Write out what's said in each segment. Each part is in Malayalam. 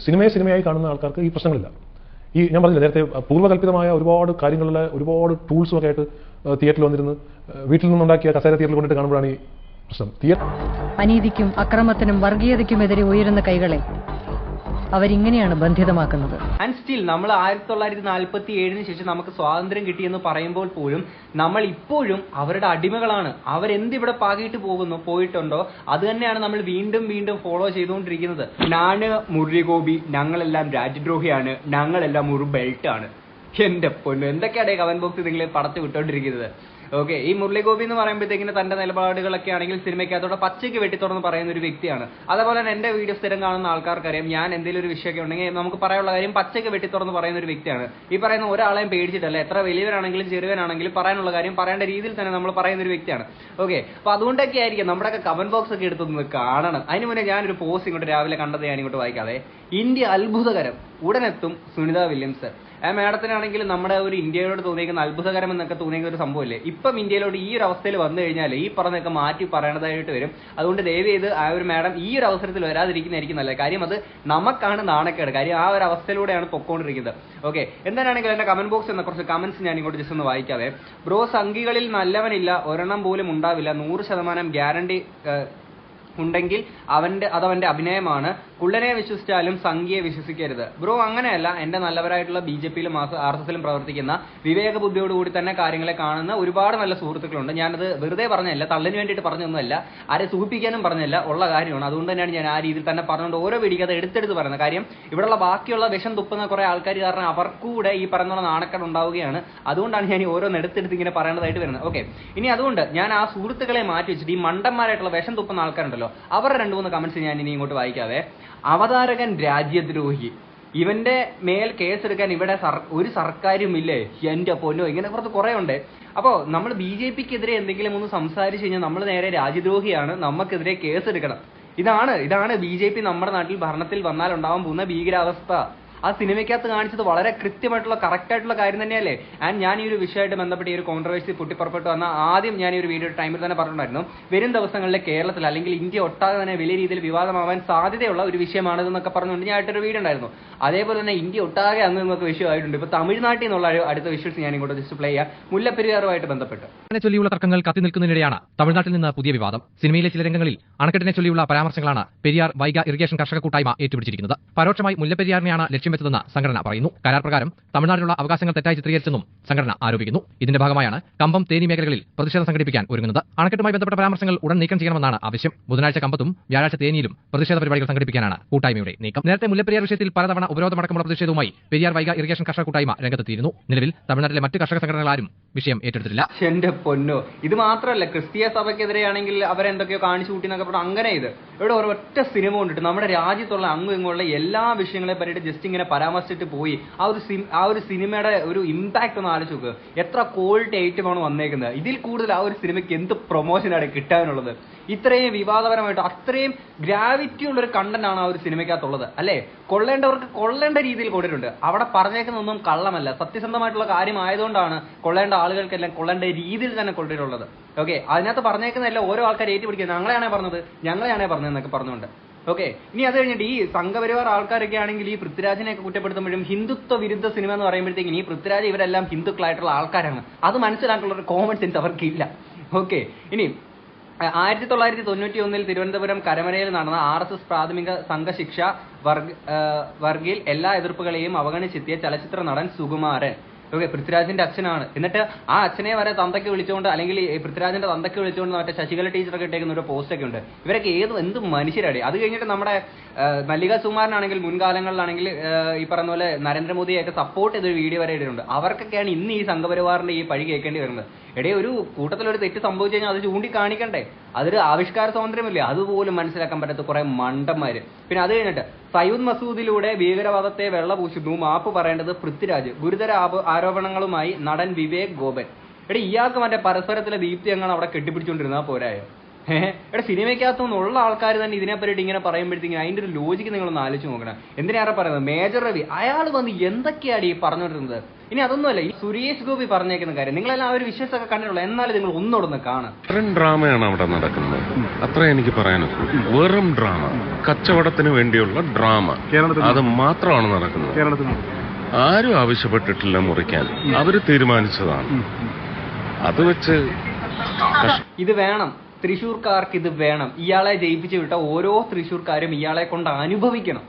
സിനിമയായി കാണുന്ന ആൾക്കാർക്ക് ഈ പ്രശ്നങ്ങളില്ല. ഈ ഞാൻ പറഞ്ഞില്ല നേരത്തെ പൂർവ്വകല്പിതമായ ഒരുപാട് കാര്യങ്ങളിലെ ഒരുപാട് ടൂൾസും ഒക്കെ ആയിട്ട് തിയേറ്ററിൽ വന്നിരുന്ന് വീട്ടിൽ നിന്നുണ്ടാക്കിയ കസേര തിയേറ്ററിൽ കൊണ്ടിട്ട് കാണുമ്പോഴാണ് ഈ പ്രശ്നം. അനീതിക്കും അക്രമത്തിനും വർഗീയതയ്ക്കുമെതിരെ ഉയരുന്ന കൈകളെ അവരിങ്ങനെയാണ് ബന്ധിതമാക്കുന്നത്. ആൻഡ് സ്റ്റിൽ നമ്മൾ 1947 ശേഷം നമുക്ക് സ്വാതന്ത്ര്യം കിട്ടിയെന്ന് പറയുമ്പോൾ പോലും നമ്മൾ ഇപ്പോഴും അവരുടെ അടിമകളാണ്. അവരെന്തിവിടെ പാകിയിട്ട് പോയിട്ടുണ്ടോ അത് തന്നെയാണ് നമ്മൾ വീണ്ടും വീണ്ടും ഫോളോ ചെയ്തുകൊണ്ടിരിക്കുന്നത്. ഞാന് മുരളി ഗോപി, ഞങ്ങളെല്ലാം രാജ്യദ്രോഹിയാണ്, ഞങ്ങളെല്ലാം ഒരു ബെൽറ്റാണ്. എന്റെ പൊന്നു, എന്തൊക്കെയാണ് കമന്റ് ബോക്സിൽ നിങ്ങൾ പടച്ചു വിട്ടോണ്ടിരിക്കുന്നത്? ഓക്കെ, ഈ മുരളി ഗോപി എന്ന് പറയുമ്പോഴത്തേക്കിന് തന്റെ നിലപാടുകളൊക്കെ ആണെങ്കിൽ സിനിമയ്ക്കകത്തോടെ പച്ചയ്ക്ക് വെട്ടിത്തുറന്ന് പറയുന്ന ഒരു വ്യക്തിയാണ്. അതേപോലെ തന്നെ എന്റെ വീഡിയോ സ്ഥിരം കാണുന്ന ആൾക്കാർക്കറിയാം, ഞാൻ എന്തെങ്കിലും ഒരു വിഷയമൊക്കെ ഉണ്ടെങ്കിൽ നമുക്ക് പറയാനുള്ള കാര്യം പച്ചയ്ക്ക് വെട്ടിത്തുറന്ന് പറയുന്ന ഒരു വ്യക്തിയാണ്. ഈ പറയുന്ന ഒരാളെയും പേടിച്ചിട്ടല്ല, എത്ര വലിയവരാണെങ്കിലും ചെറുവനാണെങ്കിലും പറയാനുള്ള കാര്യം പറയേണ്ട രീതിയിൽ തന്നെ നമ്മൾ പറയുന്ന ഒരു വ്യക്തിയാണ്. ഓക്കെ, അപ്പൊ അതുകൊണ്ടൊക്കെ ആയിരിക്കും നമ്മുടെയൊക്കെ കമന്റ് ബോക്സ് ഒക്കെ എടുത്തൊന്ന് കാണണം. അതിന് മുന്നേ ഞാനൊരു പോസ്റ്റ് ഇങ്ങോട്ട് രാവിലെ കണ്ടത് ഞാൻ ഇങ്ങോട്ട് വായിക്കാതെ. ഇന്ത്യ അത്ഭുതകരം, ഉടനെത്തും സുനിത വില്യംസ്. ആ മാഡത്തിനാണെങ്കിൽ നമ്മുടെ ഒരു ഇന്ത്യയോട് തോന്നിയിരിക്കുന്ന അത്ഭുതകരം എന്നൊക്കെ തോന്നിയ ഒരു സംഭവമില്ലേ, ഇപ്പം ഇന്ത്യയിലോട്ട് ഈ ഒരു അവസ്ഥയിൽ വന്നു കഴിഞ്ഞാൽ ഈ പറഞ്ഞൊക്കെ മാറ്റി പറയണതായിട്ട് വരും. അതുകൊണ്ട് ദയവ് ചെയ്ത് ആ ഒരു മാഡം ഈ ഒരു അവസരത്തിൽ വരാതിരിക്കുന്നതായിരിക്കും നല്ലത്. കാര്യം അത് നമുക്കാണ് നാണക്കേട്. കാര്യം ആ ഒരു അവസ്ഥയിലൂടെയാണ് പൊക്കോണ്ടിരിക്കുന്നത്. ഓക്കെ, എന്താണെങ്കിലും എന്റെ കമന്റ് ബോക്സ് എന്ന കുറച്ച് കമന്റ്സ് ഞാൻ ഇങ്ങോട്ട് ജസ്റ്റ് ഒന്ന് വായിക്കാതെ. ബ്രോ, സംഘികളിൽ നല്ലവനില്ല, ഒരെണ്ണം പോലും ഉണ്ടാവില്ല, 100% ഗ്യാരണ്ടി ഉണ്ടെങ്കിൽ അതവന്റെ അഭിനയമാണ്. കുള്ളനെ വിശ്വസിച്ചാലും സംഘിയെ വിശ്വസിക്കരുത്. ബ്രോ, അങ്ങനെയല്ല. എന്റെ നല്ലവരായിട്ടുള്ള BJPയിലും RSSലും പ്രവർത്തിക്കുന്ന വിവേക ബുദ്ധിയോടുകൂടി തന്നെ കാര്യങ്ങളെ കാണുന്ന ഒരുപാട് നല്ല സുഹൃത്തുക്കളുണ്ട്. ഞാനത് വെറുതെ പറഞ്ഞല്ല, തള്ളിന് വേണ്ടിയിട്ട് പറഞ്ഞൊന്നുമല്ല, ആരെ സൂചിപ്പിക്കാനും പറഞ്ഞല്ല, ഉള്ള കാര്യമാണ്. അതുകൊണ്ട് തന്നെയാണ് ഞാൻ ആ രീതിയിൽ തന്നെ പറഞ്ഞുകൊണ്ട് ഓരോ വീഡിയോ അത് എടുത്തെടുത്ത് പറയുന്നത്. കാര്യം ഇവിടെയുള്ള ബാക്കിയുള്ള വിഷം തുപ്പുന്ന കുറെ ആൾക്കാർ കാരണം അവർക്കൂടെ ഈ പറയുന്ന നാണക്കേട് ഉണ്ടാവുകയാണ്. അതുകൊണ്ടാണ് ഞാൻ ഓരോന്ന് എടുത്തെടുത്ത് ഇങ്ങനെ പറയേണ്ടതായിട്ട് വരുന്നത്. ഓക്കെ, ഇനി അതുകൊണ്ട് ഞാൻ ആ സുഹൃത്തുക്കളെ മാറ്റി വെച്ചിട്ട് ഈ മണ്ടന്മാരായിട്ടുള്ള വിഷം തുപ്പുന്ന ആൾക്കാരുണ്ടല്ലോ, അവരുടെ 2-3 കമന്റ്സ് ഞാൻ ഇനി ഇങ്ങോട്ട് വായിക്കാതെ. അവതാരകൻ രാജ്യദ്രോഹി, ഇവന്റെ മേൽ കേസെടുക്കാൻ ഇവിടെ ഒരു സർക്കാരും ഇല്ലേ? എന്റെ പൊന്നോ, ഇങ്ങനെ കുറച്ച് കുറെ ഉണ്ട്. അപ്പോൾ നമ്മൾ BJPക്കെതിരെ എന്തെങ്കിലും ഒന്ന് സംസാരിച്ചു കഴിഞ്ഞാൽ നമ്മൾ നേരെ രാജ്യദ്രോഹിയാണ്, നമുക്കെതിരെ കേസെടുക്കണം. ഇതാണ് BJP നമ്മുടെ നാട്ടിൽ ഭരണത്തിൽ വന്നാൽ ഉണ്ടാവാൻ പോകുന്ന ഭീകരാവസ്ഥ. ആ സിനിമയ്ക്കകത്ത് കാണിച്ചത് വളരെ കൃത്യമായിട്ടുള്ള കറക്റ്റ് ആയിട്ടുള്ള കാര്യം തന്നെയല്ലേ? ആൻഡ് ഞാൻ ഈ ഒരു വിഷയമായിട്ട് ബന്ധപ്പെട്ട് ഈ ഒരു കോൺട്രവേഴ്സി പൊട്ടിപ്പുറപ്പെട്ടു വന്ന ആദ്യം ഞാൻ ഈ ഒരു വീഡിയോ ടൈമിൽ തന്നെ പറഞ്ഞിട്ടുണ്ടായിരുന്നു, വരും ദിവസങ്ങളിൽ കേരളത്തിൽ അല്ലെങ്കിൽ ഇന്ത്യ ഒട്ടാകെ തന്നെ വലിയ രീതിയിൽ വിവാദമാവാൻ സാധ്യതയുള്ള ഒരു വിഷയമാണിതെന്നൊക്കെ പറഞ്ഞുകൊണ്ട് ഞാൻ ആയിട്ടൊരു വീഡിയോ ഉണ്ടായിരുന്നു. അതേപോലെ തന്നെ ഇന്ത്യ ഒട്ടാകെ അങ്ങനെയൊക്കെ വിഷയമായിട്ടുണ്ട്. ഇപ്പൊ തമിഴ്നാട്ടിൽ നിന്നുള്ള അടുത്ത വിഷ്വൽസ് ഞാൻ ഇങ്ങോട്ട് ജസ്റ്റ് പ്ലേ ചെയ്യാം, മുല്ലപ്പെരിയാറുമായിട്ട് ബന്ധപ്പെട്ട്. ചൊല്ലിയുള്ള തർക്കങ്ങൾ കത്തി നിൽക്കുന്നതിനിടെയാണ് തമിഴ്നാട്ടിൽ നിന്ന് പുതിയ വിവാദം. സിനിമയിലെ ചില രംഗങ്ങളിൽ അണക്കെട്ടിനെ ചൊല്ലിയുള്ള പരാമർശങ്ങളാണ് പെരിയാർ വൈഗ ഇറിഗേഷൻ കർഷക കൂട്ടായ്മ ഏറ്റുപിടിച്ചിരിക്കുന്നത്. പരോക്ഷമായി മുല്ലപ്പെരിയാറിനെയാണ് ലക്ഷ്യം വെച്ചതെന്ന് സംഘടന പറയുന്നു. കരാർ പ്രകാരം തമിഴ്നാട്ടിലുള്ള അവകാശങ്ങൾ തെറ്റായി ചിത്രീകരിച്ചെന്നും സംഘടന ആരോപിക്കുന്നു. ഇതിന്റെ ഭാഗമായാണ് കമ്പം, തേനി മേഖലകളിൽ പ്രതിഷേധം സംഘടിപ്പിക്കാൻ ഒരുങ്ങുന്നത്. അണക്കെട്ടുമായി ബന്ധപ്പെട്ട പരാമർശങ്ങൾ ഉടൻ നീക്കം ചെയ്യണമെന്നാണ് ആവശ്യം. ബുധനാഴ്ച കമ്പത്തും വ്യാഴാഴ്ച തേനിയിലും പ്രതിഷേധ പരിപാടികൾ സംഘടിപ്പിക്കാനാണ് കൂട്ടായ്മയുടെ നീക്കം. നേരത്തെ മുല്ലപ്പെരിയാർ വിഷയത്തിൽ പലതവണ ഉപരോധമടക്കമുള്ള പ്രതിഷേധവുമായി പെരിയാർ വൈഗ ഇറിഗേഷൻ കർഷക കൂട്ടായ്മ രംഗത്തെത്തിയിരുന്നു. നിലവിൽ തമിഴ്നാട്ടിലെ മറ്റ് കർഷക സംഘടനകളാരും വിഷയം ഏറ്റെടുത്തിട്ടില്ല. എന്റെ പൊന്നോ, ഇത് മാത്രമല്ല, ക്രിസ്തീയ സഭയ്ക്കെതിരെയാണെങ്കിൽ അവരെന്തൊക്കെയോ കാണിച്ചു കൂട്ടി എന്നൊക്കെ പറഞ്ഞു. അങ്ങനെ ഇവിടെ ഒരൊറ്റ സിനിമ കൊണ്ടിട്ട് നമ്മുടെ രാജ്യത്തുള്ള ഇങ്ങുള്ള എല്ലാ വിഷയങ്ങളെ പറ്റിയിട്ട് ജസ്റ്റ് ഇങ്ങനെ പരാമർശിച്ചിട്ട് പോയി. ആ ഒരു സിനിമയുടെ ഒരു ഇമ്പാക്ട് ഒന്ന് ആലോചിച്ച് നോക്കുക. എത്ര ക്വാളിറ്റി ഐറ്റമാണ് വന്നേക്കുന്നത്. ഇതിൽ കൂടുതൽ ആ ഒരു സിനിമയ്ക്ക് എന്ത് പ്രൊമോഷനാണ് കിട്ടാനുള്ളത്? ഇത്രയും വിവാദപരമായിട്ട് അത്രയും ഗ്രാവിറ്റി ഉള്ളൊരു കണ്ടന്റ് ആണ് ആ ഒരു സിനിമയ്ക്കകത്തുള്ളത്, അല്ലേ? കൊള്ളേണ്ടവർക്ക് കൊള്ളേണ്ട രീതിയിൽ കൊണ്ടിട്ടുണ്ട്. അവിടെ പറഞ്ഞേക്കുന്നൊന്നും കള്ളമല്ല, സത്യസന്ധമായിട്ടുള്ള കാര്യമായതുകൊണ്ടാണ് കൊള്ളേണ്ട ആളുകൾക്കെല്ലാം കൊള്ളേണ്ട രീതിയിൽ തന്നെ കൊണ്ടിട്ടുള്ളത്. ഓക്കെ, അതിനകത്ത് പറഞ്ഞേക്കുന്നതല്ല ഓരോ ആൾക്കാർ ഏറ്റുപിടിക്കുന്നത്, ഞങ്ങളെയാണേ പറഞ്ഞതെന്നൊക്കെ പറഞ്ഞുകൊണ്ട്. ഓക്കെ, ഇനി അത് കഴിഞ്ഞിട്ട് ഈ സംഘപരിവാർ ആൾക്കാരൊക്കെ ആണെങ്കിൽ ഈ പൃഥ്വിരാജിനെയൊക്കെ കുറ്റപ്പെടുത്തുമ്പോഴും ഹിന്ദുത്വ വിരുദ്ധ സിനിമ എന്ന് പറയുമ്പോഴത്തേക്കും ഈ പൃഥ്വിരാജ് ഇവരെല്ലാം ഹിന്ദുക്കളായിട്ടുള്ള ആൾക്കാരാണ്. അത് മനസ്സിലാക്കാനുള്ള ഒരു കോമൺ സെൻസ് അവർക്കില്ല. ഓക്കെ, ഇനി 1991 തിരുവനന്തപുരം കരമനയിൽ നടന്ന RSS പ്രാഥമിക സംഘശിക്ഷ വർഗിൽ എല്ലാ എതിർപ്പുകളെയും അവഗണിച്ചെത്തിയ ചലച്ചിത്ര നടൻ സുകുമാരൻ. ഓക്കെ, പൃഥ്വിരാജിന്റെ അച്ഛനാണ്. എന്നിട്ട് ആ അച്ഛനെ വരെ തന്തയ്ക്ക് വിളിച്ചുകൊണ്ട്, അല്ലെങ്കിൽ പൃഥ്വിരാജിന്റെ തന്തയ്ക്ക് വിളിച്ചുകൊണ്ട് മറ്റേ ശശികല ടീച്ചറൊക്കെ ഇട്ടേക്കുന്ന ഒരു പോസ്റ്റ് ഒക്കെ ഉണ്ട്. ഇവരൊക്കെ എന്ത് മനുഷ്യരാടി. അത് കഴിഞ്ഞിട്ട് നമ്മുടെ മല്ലിക സുകുമാരനാണെങ്കിൽ മുൻകാലങ്ങളിലാണെങ്കിൽ ഈ പറഞ്ഞ പോലെ നരേന്ദ്രമോദിയൊക്കെ സപ്പോർട്ട് ചെയ്തൊരു വീഡിയോ വരെ ഇടുന്നുണ്ട്. അവർക്കൊക്കെയാണ് ഇന്ന് ഈ സംഘപരിവാറിന്റെ ഈ പഴി കേൾക്കേണ്ടി വരുന്നത്. ഒരു കൂട്ടത്തിലൊരു തെറ്റ് സംഭവിച്ചു കഴിഞ്ഞാൽ അത് ചൂണ്ടിക്കാണിക്കണ്ടേ? അതൊരു ആവിഷ്കാര സ്വാതന്ത്ര്യമില്ലേ? അതുപോലും മനസ്സിലാക്കാൻ പറ്റാത്ത കുറെ മണ്ടന്മാര്. പിന്നെ അത് കഴിഞ്ഞിട്ട് സയ്യിദ് മസൂദിലൂടെ ഭീകരവാദത്തെ വെള്ളപൂശുന്നു, മാപ്പ് പറയേണ്ടത് പൃഥ്വിരാജ്, ഗുരുതര ആരോപണങ്ങളുമായി നടൻ വിവേക് ഗോപൻ. ഇയാൾക്ക് മറ്റേ പരസ്പരത്തിലെ ദീപ്തി അങ്ങനെ അവിടെ കെട്ടിപ്പിടിച്ചുകൊണ്ടിരുന്നാൽ പോരായോ? ഇവിടെ സിനിമയ്ക്കകത്തു നിന്നുള്ള ആൾക്കാർ തന്നെ ഇതിനെ പറ്റിയിട്ട് ഇങ്ങനെ പറയുമ്പോഴത്തേക്കും അതിന്റെ ഒരു ലോജിക്ക് നിങ്ങളൊന്ന് ആലോചിച്ച് നോക്കണം. എന്തിനാണ് പറയുന്നത്? മേജർ രവി അയാൾ വന്ന് എന്തൊക്കെയാണ് ഈ പറഞ്ഞുകൊണ്ടിരുന്നത്. ഇനി അതൊന്നുമല്ല, ഈ സുരേഷ് ഗോപി പറഞ്ഞേക്കുന്ന കാര്യം നിങ്ങളെല്ലാം ആ ഒരു വിശ്വാസമൊക്കെ കണ്ടിട്ടുള്ളൂ. എന്നാലും നിങ്ങൾ ഒന്നോടൊന്ന് കാണാം. ഡ്രാമയാണ് അവിടെ നടക്കുന്നത്, അത്ര എനിക്ക് പറയാനൊക്കെ. വെറും ഡ്രാമ, കച്ചവടത്തിന് വേണ്ടിയുള്ള ഡ്രാമ, അത് മാത്രമാണ് നടക്കുന്നത്. ആരും ആവശ്യപ്പെട്ടിട്ടില്ല മുറിക്കാൻ, അവര് തീരുമാനിച്ചതാണ്. അത് വെച്ച് ഇത് വേണം, തൃശ്ശൂർക്കാർക്ക് ഇത് വേണം. ഇയാളെ ജയിപ്പിച്ചു വിട്ട ഓരോ തൃശ്ശൂർക്കാരും ഇയാളെ കൊണ്ട് അനുഭവിക്കണം.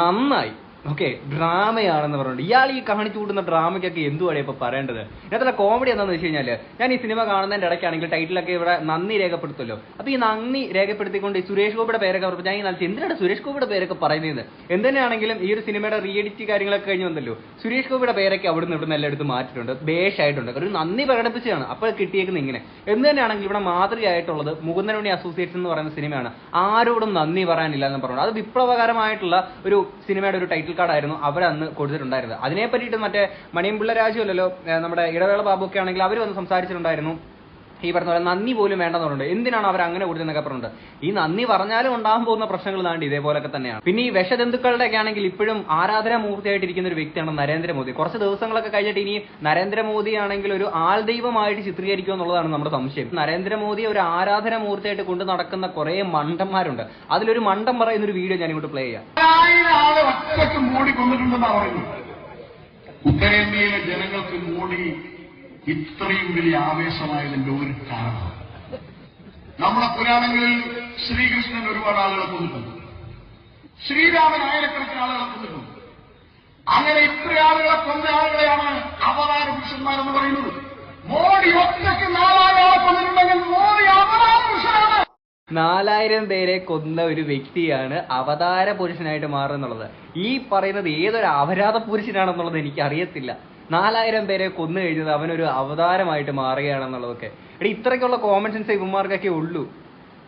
നന്നായി. ഓക്കെ, ഡ്രാമയാണെന്ന് പറഞ്ഞിട്ട് ഇയാൾ ഈ കാണിച്ചു കൂട്ടുന്ന ഡ്രാമയ്ക്കൊക്കെ എന്തുവാണ് ഇപ്പൊ പറയേണ്ടത്? ഇതിനകത്തുള്ള കോമഡി എന്താണെന്ന് വെച്ച് കഴിഞ്ഞാൽ, ഞാൻ ഈ സിനിമ കാണുന്നതിന്റെ ഇടയ്ക്കാണെങ്കിൽ ടൈറ്റിലൊക്കെ ഇവിടെ നന്ദി രേഖപ്പെടുത്തുമല്ലോ. അപ്പൊ ഈ നന്ദി രേഖപ്പെടുത്തിക്കൊണ്ട് ഈ സുരേഷ് ഗോപിയുടെ പേരൊക്കെ പറഞ്ഞു. ഞാൻ ഈ നാളെ എന്തിനാണ് സുരേഷ് ഗോപിയുടെ പേരൊക്കെ പറയുന്നത്? എന്തിനാണെങ്കിലും ഈ ഒരു സിനിമയുടെ റീഎഡിറ്റ് കാര്യങ്ങളൊക്കെ കഴിഞ്ഞ് വന്നല്ലോ, സുരേഷ് ഗോപിയുടെ പേരൊക്കെ അവിടുന്ന് ഇവിടുന്ന് എല്ലാം എടുത്ത് മാറ്റിയിട്ടുണ്ട്, ബേഷായിട്ടുണ്ട്. ഒരു നന്ദി പ്രകടിപ്പിച്ചതാണ് അപ്പോൾ കിട്ടിയേക്കുന്നത് ഇങ്ങനെ. എന്ത് തന്നെയാണെങ്കിൽ ഇവിടെ മാതൃകയായിട്ടുള്ളത് മുകുന്ദനുണ്ണി അസോസിയേറ്റ്സ് എന്ന് പറയുന്ന സിനിമയാണ്. ആരോടും നന്ദി പറയാനില്ല എന്ന് പറഞ്ഞു. അത് വിപ്ലവകരമായിട്ടുള്ള ഒരു സിനിമയുടെ ഒരു ടൈറ്റിൽ കാർഡായിരുന്നു അവരന്ന് കൊടുത്തിട്ടുണ്ടായിരുന്നത്. അതിനെ പറ്റിയിട്ട് മറ്റേ മണിയമ്പിള്ള രാജു അല്ലല്ലോ, നമ്മുടെ ഇടവേള ബാബു ഒക്കെ ആണെങ്കിൽ അവർ വന്ന് സംസാരിച്ചിട്ടുണ്ടായിരുന്നു. ഈ പറഞ്ഞ പോലെ നന്ദി പോലും വേണ്ടെന്ന് പറഞ്ഞിട്ടുണ്ട്. എന്തിനാണ് അവർ അങ്ങനെ കൊടുത്തെന്നൊക്കെ പറഞ്ഞിട്ടുണ്ട്. ഈ നന്ദി പറഞ്ഞാലും ഉണ്ടാകാൻ പോകുന്ന പ്രശ്നങ്ങൾ താണ്ടി ഇതേപോലൊക്കെ തന്നെയാണ്. പിന്നെ ഈ വിഷജന്തുക്കളുടെ ഒക്കെ ആണെങ്കിൽ ഇപ്പോഴും ആരാധനാമൂർത്തിയായിട്ടിരിക്കുന്ന ഒരു വ്യക്തിയാണ് നരേന്ദ്രമോദി. കുറച്ച് ദിവസങ്ങളൊക്കെ കഴിഞ്ഞിട്ട് ഇനി നരേന്ദ്രമോദി ആണെങ്കിൽ ഒരു ആൾദൈവമായിട്ട് ചിത്രീകരിക്കുക എന്നുള്ളതാണ് നമ്മുടെ സംശയം. നരേന്ദ്രമോദി ഒരു ആരാധനാമൂർത്തിയായിട്ട് കൊണ്ട് നടക്കുന്ന കുറെ മണ്ടന്മാരുണ്ട്. അതിലൊരു മണ്ടം പറയുന്ന ഒരു വീഡിയോ ഞാൻ ഇങ്ങോട്ട് പ്ലേ ചെയ്യാം. ഉത്തരേന്ത്യയിലെ ജനങ്ങൾക്ക് മോഡി ഇത്രയും വലിയ ആവേശമായതിന്റെ ഒരു കാരണം, നമ്മുടെ പുരാണങ്ങളിൽ ശ്രീകൃഷ്ണൻ ഒരുപാട് ആളുകളെ കൊന്നിട്ടുണ്ട്, ശ്രീരാമൻ ആയിരക്കണക്കിന് ആളുകളെ കൊന്നിട്ടുണ്ട്. അങ്ങനെ ഇത്ര ആളുകളെ കൊന്ന ആളുകളെയാണ് അവതാര പുരുഷന്മാരെന്ന് പറയുന്നത്. മോഡി ഒറ്റയ്ക്ക് 4000 ആളെ കൊന്നിട്ടുണ്ടെങ്കിൽ മോഡി അവതാര പുരുഷനാണ്. 4000 പേരെ കൊന്ന ഒരു വ്യക്തിയാണ് അവതാര പുരുഷനായിട്ട് മാറുന്നുള്ളത്. ഈ പറയുന്നത് ഏതൊരു അപരാധ പുരുഷനാണെന്നുള്ളത് എനിക്ക് അറിയത്തില്ല. 4000 പേരെ കൊന്നു കഴിഞ്ഞത് അവനൊരു അവതാരമായിട്ട് മാറുകയാണെന്നുള്ളതൊക്കെ. എടി ഇത്രയ്ക്കുള്ള കോമൺ സെൻസ് ഇവന്മാർക്കൊക്കെ ഉള്ളൂ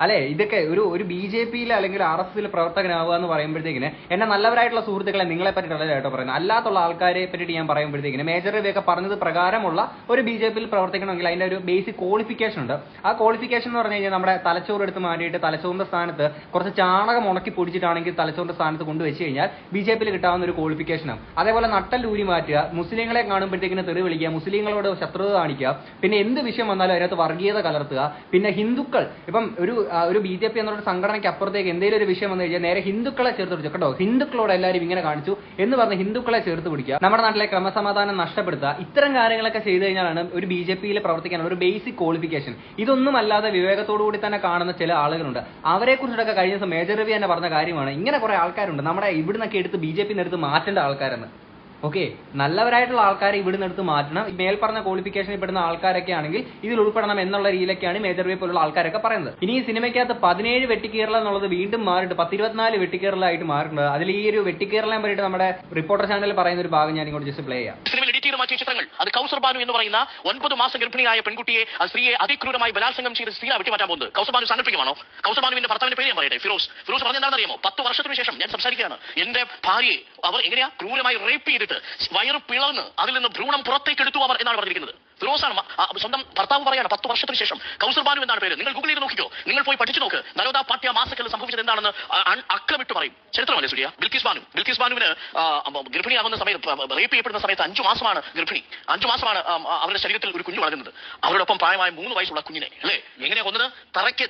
അല്ലെ? ഇതൊക്കെ ഒരു BJP-യിൽ അല്ലെങ്കിൽ RSS-ൽ പ്രവർത്തകനാവുക എന്ന് പറയുമ്പോഴത്തേക്കിന് എന്നെ നല്ലവരായിട്ടുള്ള സുഹൃത്തുക്കളെ നിങ്ങളെ പറ്റിയിട്ടുള്ള കേട്ടോ പറയുന്നത്. അല്ലാത്തുള്ള ആൾക്കാരെ പറ്റിയിട്ട് ഞാൻ പറയുമ്പോഴത്തേക്കിന് മേജർ രവിയൊക്കെ പറഞ്ഞത് പ്രകാരമുള്ള ഒരു BJP-യിൽ പ്രവർത്തിക്കണമെങ്കിൽ അതിന്റെ ഒരു ബേസിക് ക്വാളിഫിക്കേഷൻ ഉണ്ട്. ആ ക്വാളിഫിക്കേഷൻ എന്ന് പറഞ്ഞു കഴിഞ്ഞാൽ നമ്മുടെ തലച്ചോറ് എടുത്ത് മാറ്റിയിട്ട് തലച്ചോറിന്റെ സ്ഥാനത്ത് കുറച്ച് ചാണകം ഉണക്കി പൊടിച്ചിട്ടാണെങ്കിൽ തലച്ചോറിന്റെ സ്ഥാനത്ത് കൊണ്ടുവച്ച് കഴിഞ്ഞാൽ BJP-യിൽ കിട്ടാവുന്ന ഒരു ക്വാളിഫിക്കേഷനാണ്. അതേപോലെ നട്ടല്ലൂരി മാറ്റുക, മുസ്ലിങ്ങളെ കാണുമ്പോഴത്തേക്കിന് തെറി വിളിക്കുക, മുസ്ലിങ്ങളോട് ശത്രുത കാണിക്കുക, പിന്നെ എന്ത് വിഷയം വന്നാലും അതിനകത്ത് വർഗീയത കലർത്തുക, പിന്നെ ഹിന്ദുക്കൾ ഇപ്പം ഒരു BJP എന്നുള്ള സംഘടനയ്ക്ക് അപ്പുറത്തേക്ക് എന്തെങ്കിലും ഒരു വിഷയം വന്നു കഴിഞ്ഞാൽ നേരെ ഹിന്ദുക്കളെ ചേർത്ത് പിടിച്ചു. കേട്ടോ, ഹിന്ദുക്കളോട് എല്ലാവരും ഇങ്ങനെ കാണിച്ചു എന്ന് പറഞ്ഞ് ഹിന്ദുക്കളെ ചേർത്ത് പിടിക്കുക, നമ്മുടെ നാട്ടിലെ ക്രമസമാധാനം നഷ്ടപ്പെടുത്തുക. ഇത്തരം കാര്യങ്ങളൊക്കെ ചെയ്തു കഴിഞ്ഞാലാണ് ഒരു BJP-യിൽ പ്രവർത്തിക്കാനുള്ള ഒരു ബേസിക് ക്വാളിഫിക്കേഷൻ. ഇതൊന്നും അല്ലാതെ വിവേകത്തോടുകൂടി തന്നെ കാണുന്ന ചില ആളുകളുണ്ട്. അവരെ കുറിച്ചിട്ടൊക്കെ കഴിഞ്ഞ ദിവസം മേജർ രവി തന്നെ പറഞ്ഞ കാര്യമാണ്, ഇങ്ങനെ കുറെ ആൾക്കാരുണ്ട് നമ്മുടെ ഇവിടുന്നൊക്കെ എടുത്ത് BJP-ന്ന് എടുത്ത് മാറ്റേണ്ട ആൾക്കാരെന്ന്. ഓക്കെ, നല്ലവരായിട്ടുള്ള ആൾക്കാരെ ഇവിടുന്ന് എടുത്ത് മാറ്റണം. മേൽ പറഞ്ഞ ക്വാളിഫിക്കേഷനിൽ പെടുന്ന ആൾക്കാരൊക്കെ ആണെങ്കിൽ ഇതിൽ ഉൾപ്പെടണം എന്നുള്ള രീതിയിലൊക്കെയാണ് മേജർ രവി പോലുള്ള ആൾക്കാരൊക്കെ പറയുന്നത്. ഇനി ഈ സിനിമയ്ക്കകത്ത് 17 വെട്ടിക്കേറല എന്നുള്ളത് വീണ്ടും മാറിയിട്ട് 10-24 വെട്ടിക്കേറലായിട്ട് മാറിയിട്ടുണ്ട്. അതിൽ ഈ ഒരു വെട്ടിക്കേറലാൻ വേണ്ടിയിട്ട് നമ്മുടെ റിപ്പോർട്ടർ ചാനലിൽ പറയുന്ന ഒരു ഭാഗം ഞാൻ ഇങ്ങോട്ട് ജസ്റ്റ് പ്ലേ ചെയ്യാം. മാറ്റിയ ചിത്രങ്ങൾ അത് കൗസർ ബാനു എന്ന് പറയുന്ന 9 മാസം ഗർഭിണിയായ പെൺകുട്ടിയെ സ്ത്രീയെ അതിക്രൂരമായി ബലാത്സംഗം ചെയ്ത് സ്ത്രീ വെട്ടിമാറ്റാൻ പോകുന്നത് കൗസർ ബാനു സാങ്കല്പികമാണോ? കൗസർ ബാനുവിന്റെ ഭർത്താവിന്റെ പേര് ഞാൻ പറയട്ടെ, ഫിറോസ് പറഞ്ഞെന്താണെന്ന് അറിയാമോ? 10 വർഷത്തിന് ശേഷം ഞാൻ സംസാരിക്കുകയാണ്, എന്റെ ഭാര്യയെ അവർ എങ്ങനെയാ ക്രൂരമായി റേപ്പ് ചെയ്തിട്ട് വയറ് പിളർന്ന് അതിൽ നിന്ന് ഭ്രൂണം പുറത്തേക്ക് എടുത്തു അവർ എന്നാണ് പറഞ്ഞിരിക്കുന്നത്. ഫിറോസാണ് സ്വന്തം ഭർത്താവ് പറയാണ് 10 വർഷത്തിന് ശേഷം കൗസർ ബാനു എന്നാണ് പേര്. നിങ്ങൾ ഗൂഗിൾ ചെയ്ത് നോക്കിക്കോ, നിങ്ങൾ പോയി പഠിച്ചു നോക്ക്. നരോദ പാട്യ മാസക്കലിൽ സംഭവിച്ചത് എന്താണെന്ന് അക്രമിട്ട് പറയും. ചരിത്രമല്ലേ സൂര്യ? ബിൽക്കിസ് ബാനുവിന് ഗർഭിണിയാകുന്ന സമയത്ത് റേപ്പ് ചെയ്യപ്പെടുന്ന സമയത്ത് 5 മാസമാണ് ഗർഭിണി. 5 മാസമാണ് അവരുടെ ശരീരത്തിൽ ഒരു കുഞ്ഞു വളരുന്നത്. അവരോടൊപ്പം പ്രായമായ 3 വയസ്സുള്ള കുഞ്ഞിനെ അല്ലേ എങ്ങനെയാ കൊന്നത്?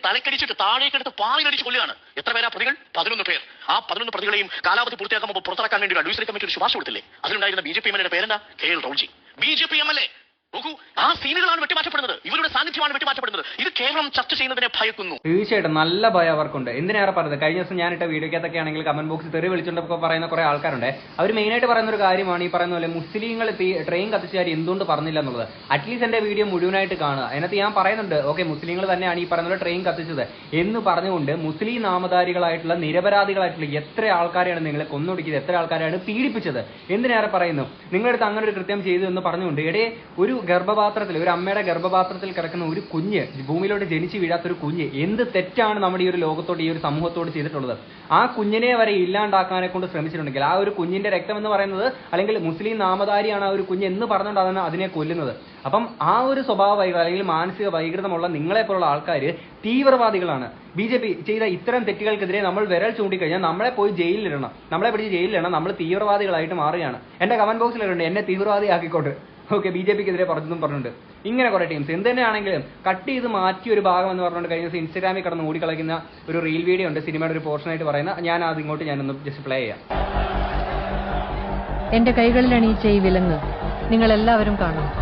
തലക്കടിച്ചിട്ട് താഴേക്കെടുത്ത് പാറിലടിച്ച് കൊല്ലുകയാണ്. എത്ര പേരാ പ്രതികൾ? 11 പേർ. ആ 11 പ്രതികളെയും കാലാവധി പൂർത്തിയാക്കുമ്പോൾ പുറത്തിറക്കാൻ വേണ്ടി ഒരു അഡ്വൈസറി കമ്മിറ്റി ഒരു ശുപാർശ കൊടുത്തില്ലേ? അതിലുണ്ടായിരുന്ന BJP MLA പേരെന്താ? KL റൗജി. BJP MLA നോക്കൂ, ആ സീനുകളാണ് വെട്ടിമാറ്റപ്പെടുന്നത്, ഇവരുടെ സാന്നിധ്യമാണ് വെട്ടിമാറ്റപ്പെടുന്നത്. ഇത് കേവലം ചർച്ച ചെയ്യുന്നതിനെ ഭയക്കുന്നു. തീർച്ചയായിട്ടും നല്ല ഭയം അവർക്കുണ്ട്. എന്തിനേറെ പറയുന്നത്, കഴിഞ്ഞ ദിവസം ഞാനിട്ട വീഡിയോക്കകത്തൊക്കെ ആണെങ്കിൽ കമന്റ് ബോക്സിൽ തെറി വിളിച്ചുകൊണ്ടൊക്കെ പറയുന്ന കുറെ ആൾക്കാരുണ്ട്. അവർ മെയിനായിട്ട് പറയുന്ന ഒരു കാര്യമാണ് ഈ പറയുന്ന പോലെ മുസ്ലിങ്ങൾ ട്രെയിൻ കത്തിച്ചാൽ എന്തുകൊണ്ട് പറഞ്ഞില്ല എന്നുള്ളത്. അറ്റ്ലീസ്റ്റ് എന്റെ വീഡിയോ മുഴുവനായിട്ട് കാണുക. അതിനകത്ത് ഞാൻ പറയുന്നുണ്ട്, ഓക്കെ മുസ്ലിങ്ങൾ തന്നെയാണ് ഈ പറയുന്ന പോലെ ട്രെയിൻ കത്തിച്ചത് എന്ന് പറഞ്ഞുകൊണ്ട് മുസ്ലിം നാമധാരികളായിട്ടുള്ള നിരപരാധികളായിട്ടുള്ള എത്ര ആൾക്കാരെയാണ് നിങ്ങളെ കൊന്നൊടുക്കിയത്, എത്ര ആൾക്കാരെയാണ് പീഡിപ്പിച്ചത്. എന്തിനേറെ പറയുന്നു, നിങ്ങളടുത്ത് അങ്ങനെ ഒരു കൃത്യം ചെയ്തു എന്ന് പറഞ്ഞുകൊണ്ട് ഇടയെ ഒരു ഗർഭപാത്രത്തിൽ, ഒരു അമ്മയുടെ ഗർഭപാത്രത്തിൽ കിടക്കുന്ന ഒരു കുഞ്ഞ്, ഭൂമിയിലോട്ട് ജനിച്ചു വീഴാത്തൊരു കുഞ്ഞ് എന്ത് തെറ്റാണ് നമ്മുടെ ഈ ഒരു ലോകത്തോട്, ഈ ഒരു സമൂഹത്തോട് ചെയ്തിട്ടുള്ളത്? ആ കുഞ്ഞിനെ വരെ ഇല്ലാണ്ടാക്കാനെ കൊണ്ട് ശ്രമിച്ചിട്ടുണ്ടെങ്കിൽ, ആ ഒരു കുഞ്ഞിന്റെ രക്തം എന്ന് പറയുന്നത്, അല്ലെങ്കിൽ മുസ്ലിം നാമധാരിയാണ് ആ ഒരു കുഞ്ഞ് എന്ന് പറഞ്ഞുകൊണ്ടാണ് അതിനെ കൊല്ലുന്നത്. അപ്പം ആ ഒരു സ്വഭാവ വൈകൃതം അല്ലെങ്കിൽ മാനസിക വൈകൃതമുള്ള നിങ്ങളെ പോലുള്ള ആൾക്കാർ തീവ്രവാദികളാണ്. BJP ചെയ്ത ഇത്തരം തെറ്റുകൾക്കെതിരെ നമ്മൾ വിരൽ ചൂണ്ടിക്കഴിഞ്ഞാൽ നമ്മളെ പോയി ജയിലിലിടണം, നമ്മളെ പിടിച്ച് ജയിലിലിടണം, നമ്മൾ തീവ്രവാദികളായിട്ട് മാറുകയാണ്. എന്റെ കമന്റ് ബോക്സിലുണ്ട് എന്നെ തീവ്രവാദിയാക്കിക്കോട്ട്. ഓക്കെ, BJPക്കെതിരെ പറഞ്ഞിട്ടുണ്ട്. ഇങ്ങനെ കുറെ ടീംസ് എന്ത് തന്നെയാണെങ്കിലും കട്ട് ചെയ്ത് മാറ്റിയ ഒരു ഭാഗം എന്ന് പറഞ്ഞുകൊണ്ട് കഴിഞ്ഞ ദിവസം ഇൻസ്റ്റാഗ്രാമിൽ കടന്ന് ഓടിക്കളയ്ക്കുന്ന ഒരു റീൽ വീഡിയോ ഉണ്ട്, സിനിമയുടെ ഒരു പോർഷനായിട്ട് പറയുന്ന. ഞാൻ അത് ഇങ്ങോട്ട് ഞാനൊന്ന് ജസ്റ്റ് പ്ലേ ചെയ്യാം. എന്റെ കൈകളിൽ അണിയിച്ച ഈ വിലങ്ങ് നിങ്ങൾ എല്ലാവരും കാണണം,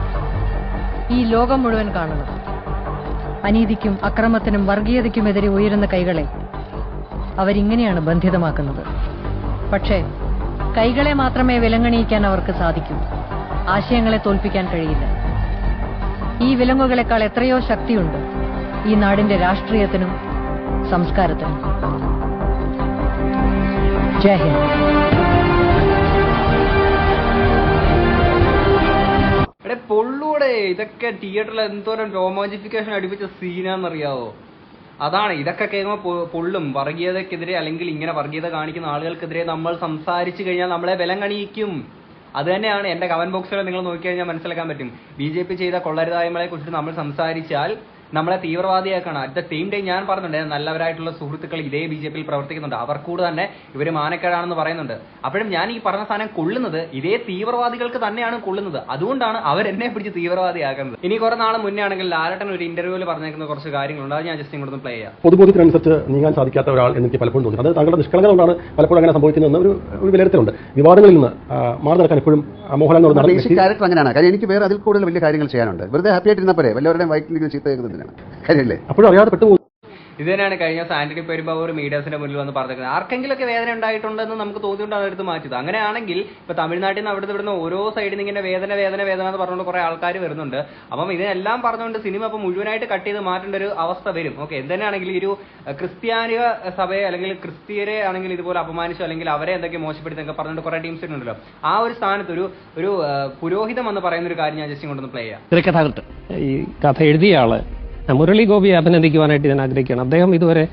ഈ ലോകം മുഴുവൻ കാണണം. അനീതിക്കും അക്രമത്തിനും വർഗീയതയ്ക്കുമെതിരെ ഉയരുന്ന കൈകളെ അവരിങ്ങനെയാണ് ബന്ധിതമാക്കുന്നത്. പക്ഷേ കൈകളെ മാത്രമേ വിലങ്ങണിയിക്കാൻ അവർക്ക് സാധിക്കൂ, ആശയങ്ങളെ തോൽപ്പിക്കാൻ കഴിയില്ല. ഈ വിലങ്ങുകളെക്കാൾ എത്രയോ ശക്തിയുണ്ട് ഈ നാടിന്റെ രാഷ്ട്രീയത്തിനും സംസ്കാരത്തിനും. ജയ് ഹിന്ദ്. പൊള്ളൂടെ ഇതൊക്കെ തിയേറ്ററിൽ എന്തോരം രോമാഞ്ചിഫിക്കേഷൻ അടുപ്പിച്ച സീനാന്നറിയാവോ? അതാണ് ഇതൊക്കെ കേൾക്കുമ്പോൾ പൊള്ളും. വർഗീയതക്കെതിരെ അല്ലെങ്കിൽ ഇങ്ങനെ വർഗീയത കാണിക്കുന്ന ആളുകൾക്കെതിരെ നമ്മൾ സംസാരിച്ചു കഴിഞ്ഞാൽ നമ്മളെ ബലം കണിയിക്കും. അത് തന്നെയാണ് എന്റെ കമന്റ് ബോക്സിൽ നിങ്ങൾ നോക്കിക്കഴിഞ്ഞാൽ മനസ്സിലാക്കാൻ പറ്റും. BJP ചെയ്ത കൊള്ളരുതായ്മകളെ കുറിച്ച് നമ്മൾ സംസാരിച്ചാൽ നമ്മളെ തീവ്രവാദിയാക്കണം. അറ്റ് ദ സെയിം ടൈം ഞാൻ പറഞ്ഞിട്ടുണ്ട്, നല്ലവരായിട്ടുള്ള സുഹൃത്തുക്കൾ ഇതേ BJPയിൽ പ്രവർത്തിക്കുന്നുണ്ട്, അവർക്കൂടെ തന്നെ ഇവര് മാനക്കേടാണെന്ന് പറയുന്നുണ്ട്. അപ്പോഴും ഞാൻ ഈ പറഞ്ഞ സാധനം കൊള്ളുന്നത് ഇതേ തീവ്രവാദികൾക്ക് തന്നെയാണ് കൊള്ളുന്നത്. അതുകൊണ്ടാണ് അവരെന്നെ പിടിച്ച് തീവ്രവാദിയാക്കുന്നത്. ഇനി കുറെ നാൾ മുന്നേ ആണെങ്കിൽ ലാലട്ടൻ ഒരു ഇന്റർവ്യൂവിൽ പറഞ്ഞേക്കുന്ന കുറച്ച് കാര്യങ്ങളുണ്ട്, അത് ഞാൻ ജസ്റ്റ് ഇങ്ങോട്ട് പ്ലേ ചെയ്യാം. പൊതുബോധത്തിനനുസരിച്ച് നീങ്ങാൻ സാധിക്കാത്ത ഒരാൾ എനിക്ക് പലപ്പോഴും തോന്നി. അത് താങ്കളുടെ നിഷ്കളങ്കത കൊണ്ടാണ് പലപ്പോഴും അങ്ങനെ സംഭവിക്കുന്നതെന്ന് ഒരു വിലയിരുത്തലുണ്ട്. വിവാദങ്ങളിൽ നിന്ന് മാറി നടക്കാൻ എപ്പോഴും മോഹൻലാൽ ക്യാരക്ടർ അങ്ങനെയാണ്. കാര്യം എനിക്ക് വേറെ അതിൽ കൂടുതൽ വലിയ കാര്യങ്ങൾ ചെയ്യാനുണ്ട്. വെറുതെ ഹാപ്പി ആയിട്ടിരുന്നപ്പോഴേ വല്ലവരുടെയും വൈകിട്ട് ചീത്ത കേൾക്കുന്നതിനാണ് കാര്യമല്ലേ? അപ്പോഴും അറിയാതെ പെട്ടുപോകും. ഇത് തന്നെയാണ് കഴിഞ്ഞ ആന്റണി പെരുമ്പാവൂർ മീഡിയാസിന്റെ മുന്നിൽ വന്ന് പറഞ്ഞത്. ആർക്കെങ്കിലൊക്കെ വേദന ഉണ്ടായിട്ടുണ്ടെന്ന് നമുക്ക് തോന്നിയിട്ടാണ് എടുത്ത് മാറ്റിയത്. അങ്ങനെയാണെങ്കിൽ ഇപ്പൊ തമിഴ്നാട്ടിൽ നിന്ന് അവിടുത്തെ ഇവിടുന്ന് ഓരോ സൈഡിൽ നിന്ന് ഇങ്ങനെ വേദന എന്ന് പറഞ്ഞുകൊണ്ട് കുറെ ആൾക്കാർ വരുന്നുണ്ട്. അപ്പം ഇതിനെല്ലാം പറഞ്ഞുകൊണ്ട് സിനിമ ഇപ്പൊ മുഴുവനായിട്ട് കട്ട് ചെയ്ത് മാറ്റേണ്ട ഒരു അവസ്ഥ വരും. ഓക്കെ, എന്തിനാണെങ്കിൽ ഒരു ക്രിസ്ത്യാനിക സഭയെ അല്ലെങ്കിൽ ക്രിസ്ത്യരെ ആണെങ്കിൽ ഇതുപോലെ അപമാനിച്ചു അല്ലെങ്കിൽ അവരെ എന്തൊക്കെ മോശപ്പെടുത്തി പറഞ്ഞുകൊണ്ട് കുറെ ടീംസ് ഉണ്ടല്ലോ. ആ ഒരു സ്ഥാനത്ത് ഒരു പുരോഹിതം എന്ന് പറയുന്ന ഒരു കാര്യം ഞാൻ ജസ്റ്റ് കൊണ്ടൊന്ന് പ്ലേ ചെയ്യാം. തിരക്കഥാകൃത്ത് ഈ കഥ എഴുതിയ ആള് മുരളി ഗോപിയെ അഭിനന്ദിക്കുവാനായിട്ട് ഞാൻ ആഗ്രഹിക്കുകയാണ്. അദ്ദേഹം ഇതുവരെ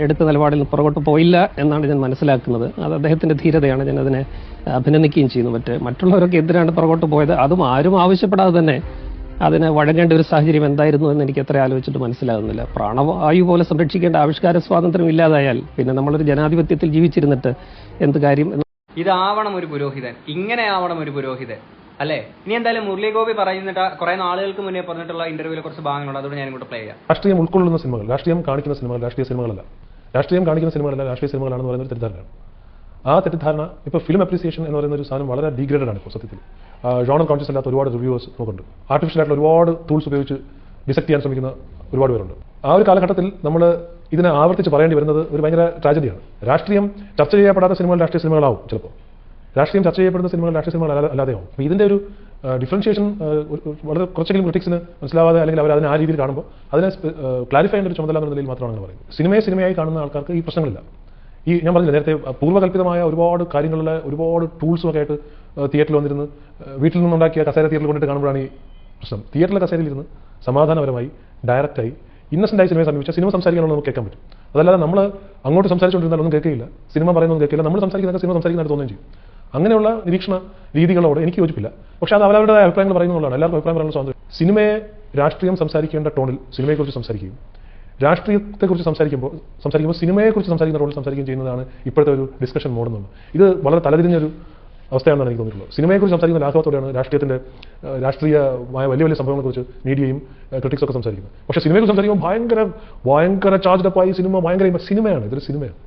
എടുത്ത നിലപാടിൽ നിന്ന് പുറകോട്ട് പോയില്ല എന്നാണ് ഞാൻ മനസ്സിലാക്കുന്നത്. അത് അദ്ദേഹത്തിന്റെ ധീരതയാണ്. ഞാൻ അതിനെ അഭിനന്ദിക്കുകയും ചെയ്യുന്നു. മറ്റുള്ളവരൊക്കെ എന്തിനാണ് പുറകോട്ട് പോയത്, അതും ആരും ആവശ്യപ്പെടാതെ തന്നെ അതിന് വഴങ്ങേണ്ട ഒരു സാഹചര്യം എന്തായിരുന്നു എന്ന് എനിക്ക് എത്ര ആലോചിച്ചിട്ട് മനസ്സിലാകുന്നില്ല. പ്രാണവായു പോലെ സംരക്ഷിക്കേണ്ട ആവിഷ്കാര സ്വാതന്ത്ര്യം ഇല്ലാതായാൽ പിന്നെ നമ്മളൊരു ജനാധിപത്യത്തിൽ ജീവിച്ചിരുന്നിട്ട് എന്ത് കാര്യം? ഇതാവണം ഒരു പുരോഹിതൻ, ഇങ്ങനെ ആവണം ഒരു പുരോഹിതൻ, അല്ലേ? ഇനി എന്തായാലും മുരളി ഗോപി പറയുന്നിട്ട് കുറെ നാളുകൾക്ക് മുന്നേ പറഞ്ഞിട്ടുള്ള ഇന്റർവ്യൂവിലെ കുറച്ച് ഭാഗങ്ങളുണ്ട്, അതുകൊണ്ട് ഞാൻ ഇങ്ങോട്ട് പ്ലേ ചെയ്യാം. രാഷ്ട്രീയം ഉൾക്കൊള്ളുന്ന സിനിമകൾ, രാഷ്ട്രീയം കാണിക്കുന്ന സിനിമകൾ രാഷ്ട്രീയ സിനിമകളല്ല, രാഷ്ട്രീയം കാണിക്കുന്ന സിനിമകളല്ല രാഷ്ട്രീയ സിനിമകളാണെന്ന് പറയുന്ന ഒരു തെറ്റിദ്ധാരണയാണ്. ആ തെറ്റിദ്ധാരണ ഇപ്പോൾ ഫിലിം അപ്രീസിയേഷൻ എന്ന് പറയുന്ന ഒരു സാധനം വളരെ ഡീഗ്രേഡഡ് ആണ് ഇപ്പോൾ സത്യത്തിൽ. ജോണർ കോൺഷ്യസ് അല്ലാത്ത ഒരുപാട് റിവ്യൂവേഴ്സ് നോക്കുന്നുണ്ട്. ആർട്ടിഫിഷ്യൽ ആയിട്ടുള്ള ഒരുപാട് ടൂൾസ് ഉപയോഗിച്ച് ഡിസെക്ട് ചെയ്യാൻ ശ്രമിക്കുന്ന ഒരുപാട് പേരുണ്ട്. ആ ഒരു കാലഘട്ടത്തിൽ നമ്മൾ ഇതിനെ ആവർത്തിച്ച് പറയേണ്ടി വരുന്നത് ഒരു ഭയങ്കര ട്രാജഡിയാണ്. രാഷ്ട്രീയം ചർച്ച ചെയ്യപ്പെടാത്ത സിനിമകൾ രാഷ്ട്രീയ സിനിമകളാവും, ചിലപ്പോൾ രാഷ്ട്രീയം ചർച്ച ചെയ്യപ്പെടുന്ന സിനിമകൾ രാഷ്ട്രീയ സിനിമകൾ അല്ലാതെയാവും. അപ്പോൾ ഇതിന്റെ ഒരു ഡിഫറൻഷിയേഷൻ വളരെ കുറച്ചെങ്കിലും ക്രിറ്റിക്സിന് മനസ്സിലാവാതെ അല്ലെങ്കിൽ അവർ അതിനെ ആ രീതിയിൽ കാണുമ്പോൾ അതിനെ ക്ലാരിഫൈ ചെയ്യേണ്ട ഒരു ചുമതല എന്ന നിലയിൽ മാത്രമാണ് അങ്ങനെ പറയുന്നത്. സിനിമയെ സിനിമയായി കാണുന്ന ആൾക്കാർക്ക് ഈ പ്രശ്നങ്ങളില്ല. ഈ ഞാൻ പറഞ്ഞില്ല നേരത്തെ, പൂർവ്വകല്പിതമായ ഒരുപാട് കാര്യങ്ങളിലെ ഒരുപാട് ടൂൾസും ഒക്കെ ആയിട്ട് തിയേറ്ററിൽ വന്നിരുന്ന് വീട്ടിൽ നിന്നുണ്ടാക്കിയ കസേര തിയേറ്ററിൽ കൊണ്ടിട്ട് കാണുമ്പോഴാണ് ഈ പ്രശ്നം. തിയേറ്ററിലെ കസേരയിലിരുന്ന് സമാധാനപരമായി ഡയറക്റ്റായി ഇന്നസെന്റായി സിനിമയെ സമീപിച്ചാൽ സിനിമ സംസാരിക്കാനുള്ള നമുക്ക് കേൾക്കാൻ പറ്റും. അതല്ലാതെ നമ്മൾ അങ്ങോട്ട് സംസാരിച്ചുകൊണ്ടിരുന്നാൽ ഒന്നും കേൾക്കില്ല, സിനിമ പറയുന്നൊന്നും കേൾക്കില്ല, നമ്മൾ സംസാരിക്കുന്നതൊക്കെ സിനിമ സംസാരിക്കുന്നതായിട്ട് തോന്നുകയും ചെയ്യും. അങ്ങനെയുള്ള നിരീക്ഷണ രീതികളോട് എനിക്ക് യോജിപ്പില്ല. പക്ഷേ അത് അവരവരുടെ അഭിപ്രായങ്ങൾ പറയുന്നതാണ്. എല്ലാവർക്കും അഭിപ്രായം പറയാനുള്ള സ്വാതന്ത്ര്യം. സിനിമയെ രാഷ്ട്രീയം സംസാരിക്കേണ്ട ടോണിൽ സിനിമയെക്കുറിച്ച് സംസാരിക്കുകയും രാഷ്ട്രീയത്തെക്കുറിച്ച് സംസാരിക്കുമ്പോൾ സിനിമയെക്കുറിച്ച് സംസാരിക്കുന്ന റോളിൽ സംസാരിക്കുകയും ചെയ്യുന്നതാണ് ഇപ്പോഴത്തെ ഒരു ഡിസ്കഷൻ മോഡെന്നുള്ളത്. ഇത് വളരെ തലതിരിഞ്ഞൊരു അവസ്ഥയാണെന്നാണ് എനിക്ക് തോന്നിയിട്ടുള്ളത്. സിനിമയെക്കുറിച്ച് സംസാരിക്കുന്ന ലാഘവത്തോടെയാണ് രാഷ്ട്രീയമായ വലിയ വലിയ സംഭവങ്ങളെക്കുറിച്ച് മീഡിയയും ക്രിറ്റിക്സൊക്കെ സംസാരിക്കുന്നത്. പക്ഷേ സിനിമയെക്കുറിച്ച് സംസാരിക്കുമ്പോൾ ഭയങ്കര ചാർജ്ഡ് അപ്പായി സിനിമ ഭയങ്കര സിനിമയാണ്. ഇതൊരു സിനിമയാണ്.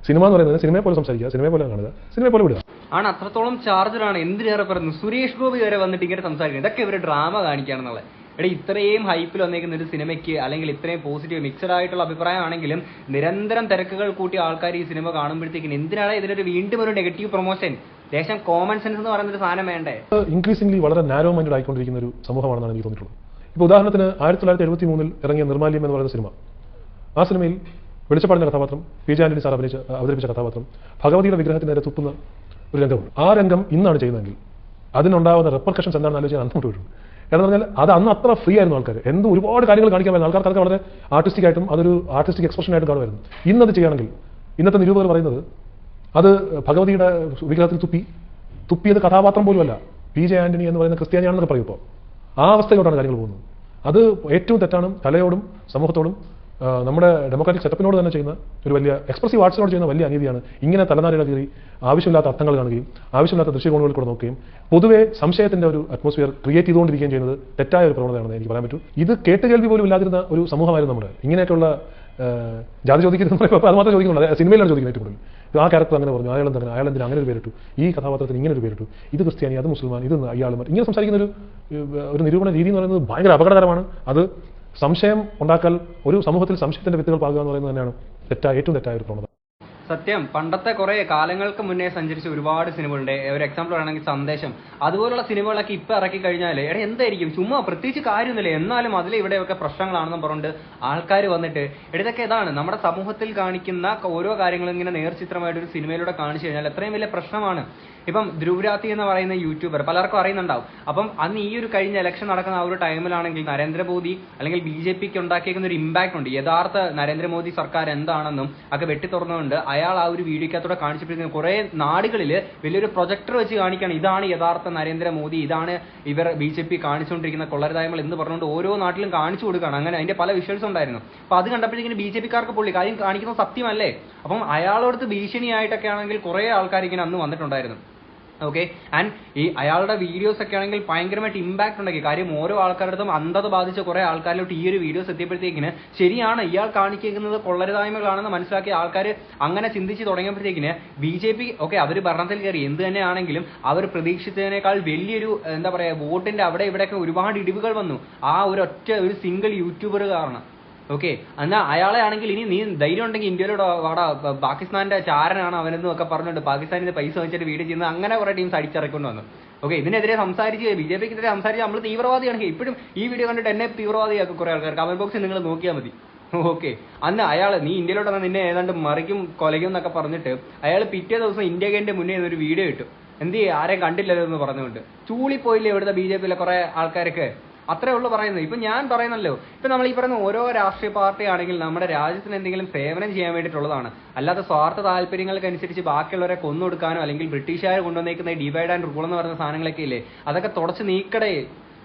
സിനിമ എന്ന് പറയുന്നത് സിനിമയെ പോലെ സംസാരിക്കുക, സിനിമയെ പോലെ കാണുക, സിനിമയെ പോലെ വിടുക ആണ്. അത്രത്തോളം ചാർജറാണ്. എന്തിനേറെ പറയുന്നു, സുരേഷ് ഗോപി വരെ വന്നിട്ട് ഇങ്ങനെ സംസാരിക്കുന്നത്. ഇതൊക്കെ ഇവര് ഡ്രാമ കാണിക്കുകയാണെന്നുള്ളത്. എടാ, ഇത്രയും ഹൈപ്പിൽ വന്നേക്കുന്ന ഒരു സിനിമയ്ക്ക് അല്ലെങ്കിൽ ഇത്രയും പോസിറ്റീവ് മിക്സഡ് ആയിട്ടുള്ള അഭിപ്രായമാണെങ്കിലും നിരന്തരം തിരക്കുകൾ കൂട്ടി ആൾക്കാർ ഈ സിനിമ കാണുമ്പോഴത്തേക്കും എന്തിനാണ് ഇതിനൊരു വീണ്ടും ഒരു നെഗറ്റീവ് പ്രൊമോഷൻ? ദേശം കോമൺ സെൻസ് എന്ന് പറയുന്ന ഒരു സാധനം വേണ്ടേ? ഇൻക്രീസിംഗ്ലി വളരെ നാരോ മൈൻഡഡ് ആയിക്കൊണ്ടിരിക്കുന്ന ഒരു സമൂഹമാണെന്നാണ് എനിക്ക് തോന്നിയിട്ടുള്ളത്. ഇപ്പോൾ ഉദാഹരണത്തിന് 1973 ഇറങ്ങിയ നിർമാല്യം എന്ന് പറയുന്ന സിനിമ, ആ സിനിമയിൽ വെളിച്ചപ്പാടിന്റെ കഥാപാത്രം PJ ആന്റണി സാർ അവതരിപ്പിച്ച കഥാപാത്രം ഭഗവതിയുടെ വിഗ്രഹത്തിന് നേരെ തുപ്പുന്ന ഒരു രംഗമുണ്ട്. ആ രംഗം ഇന്നാണ് ചെയ്യുന്നതെങ്കിൽ അതിനുണ്ടാവുന്ന റെപ്പർക്കഷൻസ് എന്താണെന്ന് ആലോചിക്കാൻ അന്തം വിട്ടു. എന്ന് പറഞ്ഞാൽ അത് അന്ന് അത്ര ഫ്രീ ആയിരുന്നു ആൾക്കാർ. എന്ത് ഒരുപാട് കാര്യങ്ങൾ കാണിക്കാൻ പറ്റും ആൾക്കാർക്ക് വളരെ ആർട്ടിസ്റ്റിക് ആയിട്ടും അതൊരു ആർട്ടിസ്റ്റിക് എക്സ്പ്രഷൻ ആയിട്ടും കാണുമായിരുന്നു. ഇന്നത് ചെയ്യുകയാണെങ്കിൽ ഇന്നത്തെ നിരൂപകർ പറയുന്നത് അത് ഭഗവതിയുടെ വിഗ്രഹത്തിൽ തുപ്പിയത് കഥാപാത്രം പോലുമല്ല, PJ ആന്റണി എന്ന് പറയുന്ന ക്രിസ്ത്യാനിയാണെന്നൊക്കെ പറയും. ഇപ്പോൾ ആ അവസ്ഥയിലോട്ടാണ് കാര്യങ്ങൾ പോകുന്നത്. അത് ഏറ്റവും തെറ്റാണ്. കലയോടും സമൂഹത്തോടും നമ്മുടെ ഡെമോക്രാറ്റിക് സെറ്റപ്പിനോട് തന്നെ ചെയ്യുന്ന ഒരു വലിയ എക്സ്പ്രസീവ് ആർട്സിനോട് ചെയ്യുന്ന വലിയ അനീതിയാണ്. ഇങ്ങനെ തലനാരിഴ കീറി ആവശ്യമില്ലാത്ത അർത്ഥങ്ങൾ കാണുകയും ആവശ്യമില്ലാത്ത ദൃശ്യകോണുകളിൽ കൂടെ നോക്കുകയും പൊതുവെ സംശയത്തിന്റെ ഒരു അറ്റ്മോസ്ഫിയർ ക്രിയേറ്റ് ചെയ്തുകൊണ്ടിരിക്കുകയും ചെയ്യുന്നത് തെറ്റായ ഒരു പ്രവണതയാണെന്ന് എനിക്ക് പറയാൻ പറ്റൂ. ഇത് കേട്ടുകേൾവി പോലും ഇല്ലാതിരുന്ന ഒരു സമൂഹമായിരുന്നു നമ്മുടെ. ഇങ്ങനെയൊക്കെയുള്ള ജാതി ചോദിക്കുന്നത് അത് മാത്രമേ ചോദിക്കുന്നുള്ളൂ. സിനിമയിലാണ് ചോദിക്കുന്നത് ഏറ്റവും കൂടുതൽ. ആ ക്യാരക്ടർ അങ്ങനെ പറഞ്ഞു, അയാളെന്തിന് അങ്ങനെ ഒരു പേരിട്ടു, ഈ കഥാപാത്രത്തിന് ഇങ്ങനെ ഒരു പേരിട്ടു, ഇത് ക്രിസ്ത്യാനി, അത് മുസ്ലിമാൻ, ഇത് അയാളും ഇങ്ങനെ സംസാരിക്കുന്ന ഒരു നിരൂപണ രീതി എന്ന് പറയുന്നത് ഭയങ്കര അപകടകരമാണ്. അത് സംശയം ഉണ്ടാക്കൽ, ഒരു സമൂഹത്തിൽ സംശയത്തിന്റെ വിത്തുകൾ പാകുക എന്ന് പറയുന്നത് തന്നെയാണ് ഏറ്റവും തെറ്റായ ഒരു പ്രവണത. സത്യം. പണ്ടത്തെ കുറെ കാലങ്ങൾക്ക് മുന്നേ സഞ്ചരിച്ച ഒരുപാട് സിനിമകളുണ്ട്. ഒരു എക്സാമ്പിൾ ആണെങ്കിൽ സന്ദേശം, അതുപോലുള്ള സിനിമകളൊക്കെ ഇപ്പൊ ഇറക്കി കഴിഞ്ഞാൽ എന്തായിരിക്കും, ചുമ്മാ പ്രത്യേകിച്ച് കാര്യമൊന്നുമില്ല, എന്നാലും അതിലെ ഇവിടെയൊക്കെ പ്രശ്നങ്ങളാണെന്ന് പറഞ്ഞിട്ട് ആൾക്കാർ വന്നിട്ട് ഇതൊക്കെ ഇതാണ് നമ്മുടെ സമൂഹത്തിൽ കാണിക്കുന്ന ഓരോ കാര്യങ്ങളും ഇങ്ങനെ നേർചിത്രമായിട്ട് ഒരു സിനിമയിലൂടെ കാണിച്ചു കഴിഞ്ഞാൽ എത്രയും വലിയ പ്രശ്നമാണ്. ഇപ്പം ധ്രുവരാത്തി എന്ന് പറയുന്ന യൂട്യൂബർ പലർക്കും അറിയുന്നുണ്ടാവും. അപ്പം അന്ന് ഈ ഒരു കഴിഞ്ഞ ഇലക്ഷൻ നടക്കുന്ന ആ ഒരു ടൈമിലാണെങ്കിൽ നരേന്ദ്രമോദി അല്ലെങ്കിൽ BJPക്ക് ഉണ്ടാക്കിയേക്കുന്ന ഒരു ഇമ്പാക്ട് ഉണ്ട്. യഥാർത്ഥ നരേന്ദ്രമോദി സർക്കാർ എന്താണെന്നും ഒക്കെ വെട്ടി തുറന്നുകൊണ്ട് അയാൾ ആ ഒരു വീഡിയോക്കകത്തൂടെ കാണിച്ചിരിക്കുന്ന കുറെ നാടുകളിൽ വലിയൊരു പ്രൊജക്ടർ വെച്ച് കാണിക്കുകയാണ്, ഇതാണ് യഥാർത്ഥ നരേന്ദ്രമോദി, ഇതാണ് ഇവർ BJP കാണിച്ചുകൊണ്ടിരിക്കുന്ന കൊള്ളരുതായ്മകൾ എന്ന് പറഞ്ഞുകൊണ്ട് ഓരോ നാട്ടിലും കാണിച്ചു കൊടുക്കുകയാണ്. അങ്ങനെ അതിന്റെ പല വിഷ്വൽസ് ഉണ്ടായിരുന്നു. അപ്പൊ അത് കണ്ടപ്പോഴത്തേക്കും BJPക്കാർക്ക് പൊള്ളി, കാര്യം കാണിക്കുന്നത് സത്യമല്ലേ. അപ്പം അയാളോടത്ത് ഭീഷണിയായിട്ടൊക്കെ ആണെങ്കിൽ കുറെ ആൾക്കാർ ഇങ്ങനെ അന്ന് വന്നിട്ടുണ്ടായിരുന്നു. ഓക്കെ. ആൻഡ് ഈ അയാളുടെ വീഡിയോസ് ഒക്കെ ആണെങ്കിൽ ഭയങ്കരമായിട്ട് ഇമ്പാക്ട് ഉണ്ടാക്കി. കാര്യം ഓരോ ആൾക്കാരുടെ അന്ധത ബാധിച്ച കുറെ ആൾക്കാരിലോട്ട് ഈ ഒരു വീഡിയോസ് എത്തിയപ്പോഴത്തേക്കിന് ശരിയാണ് ഇയാൾ കാണിക്കുന്നത് കൊള്ളരുതായ്മകളാണെന്ന് മനസ്സിലാക്കിയ ആൾക്കാർ അങ്ങനെ ചിന്തിച്ച് തുടങ്ങിയപ്പോഴത്തേക്കിന് BJP ഓക്കെ അവർ ഭരണത്തിൽ കയറി. എന്ത് തന്നെയാണെങ്കിലും അവർ പ്രതീക്ഷിച്ചതിനേക്കാൾ വലിയൊരു എന്താ പറയാ വോട്ടിന്റെ അവിടെ ഇവിടെയൊക്കെ ഒരുപാട് ഇടിവുകൾ വന്നു ആ ഒരു സിംഗിൾ യൂട്യൂബർ കാരണം. ഓക്കെ. എന്നാൽ അയാളെ ആണെങ്കിൽ ഇനി നീ ധൈര്യം ഉണ്ടെങ്കിൽ ഇന്ത്യയിലൂടെ വാടാ, പാകിസ്ഥാന്റെ ചാരനാണ് അവനെന്നും ഒക്കെ പറഞ്ഞുകൊണ്ട് പാകിസ്ഥാനിൽ പൈസ വെച്ചിട്ട് വീഡിയോ ചെയ്യുന്നത് അങ്ങനെ കുറെ ടീംസ് അടിച്ചിറക്കൊണ്ട് വന്നു. ഓക്കെ. ഇതിനെതിരെ സംസാരിച്ച് BJPക്കെതിരെ സംസാരിച്ച് നമ്മൾ തീവ്രവാദിയാണെങ്കിൽ ഇപ്പോഴും ഈ വീഡിയോ കണ്ടിട്ട് എന്നെ തീവ്രവാദിയാക്കും കുറെ ആൾക്കാർ. കമന്റ് ബോക്സിൽ നിങ്ങൾ നോക്കിയാൽ മതി. ഓക്കെ. അന്ന് അയാൾ നീ ഇന്ത്യയിലോട്ട് നിന്നെ ഏതാണ്ട് മറിക്കും കൊലയ്ക്കും എന്നൊക്കെ പറഞ്ഞിട്ട് അയാൾ പിറ്റേ ദിവസം ഇന്ത്യ ഗേറ്റിന്റെ മുന്നേ ഒരു വീഡിയോ ഇട്ടു. എന്ത് ആരെയും കണ്ടില്ലല്ലോ എന്ന് പറഞ്ഞുകൊണ്ട് ചൂളിപ്പോയില്ലേ ഇവിടുത്തെ BJPയിലെ കുറെ ആൾക്കാരൊക്കെ. അത്രേ ഉള്ളൂ പറയുന്നത്. ഇപ്പൊ ഞാൻ പറയുന്നല്ലോ, ഇപ്പൊ നമ്മൾ ഈ പറയുന്ന ഓരോ രാഷ്ട്രീയ പാർട്ടി ആണെങ്കിൽ നമ്മുടെ രാജ്യത്തിന് എന്തെങ്കിലും സേവനം ചെയ്യാൻ വേണ്ടിയിട്ടുള്ളതാണ്. അല്ലാതെ സ്വാർത്ഥ താല്പര്യങ്ങൾക്കനുസരിച്ച് ബാക്കിയുള്ളവരെ കൊന്നൊടുക്കാനോ അല്ലെങ്കിൽ ബ്രിട്ടീഷുകാർ കൊണ്ടുവന്നേക്കുന്ന ഡിവൈഡ് ആൻഡ് റൂൾ എന്ന് പറയുന്ന സാധനങ്ങളൊക്കെ ഇല്ലേ, അതൊക്കെ തുടച്ച് നീക്കടേ.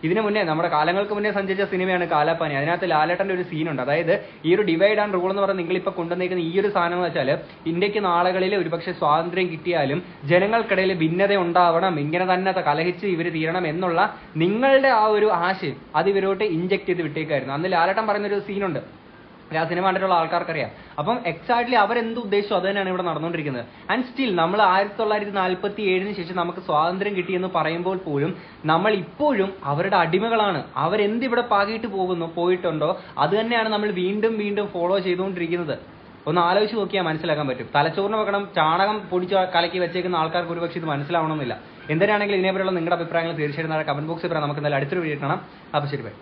ഇതിനു മുന്നേ നമ്മുടെ കാലങ്ങൾക്ക് മുന്നേ സഞ്ചരിച്ച സിനിമയാണ് കാലാപ്പാനി. അതിനകത്ത് ലാലേട്ടന്റെ ഒരു സീനുണ്ട്. അതായത് ഈ ഒരു ഡിവൈഡ് ആൻഡ് റൂൾ എന്ന് പറഞ്ഞാൽ നിങ്ങളിപ്പോൾ കൊണ്ടുവന്നിരിക്കുന്ന ഈ ഒരു സാധനം എന്ന് വെച്ചാൽ ഇന്ത്യക്ക് നാളുകളിൽ ഒരുപക്ഷെ സ്വാതന്ത്ര്യം കിട്ടിയാലും ജനങ്ങൾക്കിടയിൽ ഭിന്നത ഉണ്ടാവണം, ഇങ്ങനെ തന്നെ കലഹിച്ച് ഇവർ തീരണം എന്നുള്ള നിങ്ങളുടെ ആ ഒരു ആശയം അത് ഇവരോട്ട് ഇഞ്ചക്ട് ചെയ്ത് വിട്ടേക്കായിരുന്നു. അന്ന് ലാലേട്ടൻ പറയുന്നൊരു സീനുണ്ട്, ആ സിനിമ കണ്ടിട്ടുള്ള ആൾക്കാർക്കറിയാം. അപ്പം എക്സാക്ട്ലി അവരെന്ത് ഉദ്ദേശിച്ചു അത് തന്നെയാണ് ഇവിടെ നടന്നുകൊണ്ടിരിക്കുന്നത്. ആൻഡ് സ്റ്റിൽ നമ്മൾ 1947 ശേഷം നമുക്ക് സ്വാതന്ത്ര്യം കിട്ടിയെന്ന് പറയുമ്പോൾ പോലും നമ്മൾ ഇപ്പോഴും അവരുടെ അടിമകളാണ്. അവരെന്തിവിടെ പാകിയിട്ട് പോയിട്ടുണ്ടോ അത് തന്നെയാണ് നമ്മൾ വീണ്ടും വീണ്ടും ഫോളോ ചെയ്തുകൊണ്ടിരിക്കുന്നത്. ഒന്ന് ആലോചിച്ച് നോക്കിയാൽ മനസ്സിലാക്കാൻ പറ്റും. തലച്ചോറിന് പകരം ചാണകം പൊടിച്ച് കലക്കി വെച്ചേക്കുന്ന ആൾക്കാർക്ക് ഒരുപക്ഷെ ഇത് മനസ്സിലാവണമെന്നില്ല. എന്തിനാണെങ്കിലും ഇതിനെപ്പറ്റിയുള്ള നിങ്ങളുടെ അഭിപ്രായങ്ങൾ തീർച്ചയായിട്ടും കമന്റ് ബോക്സിൽ പറയാം. നമുക്ക് എന്തായാലും അടുത്തൊരു വീഡിയോ കാണാം. അപ്പോൾ ശരി, ബൈ.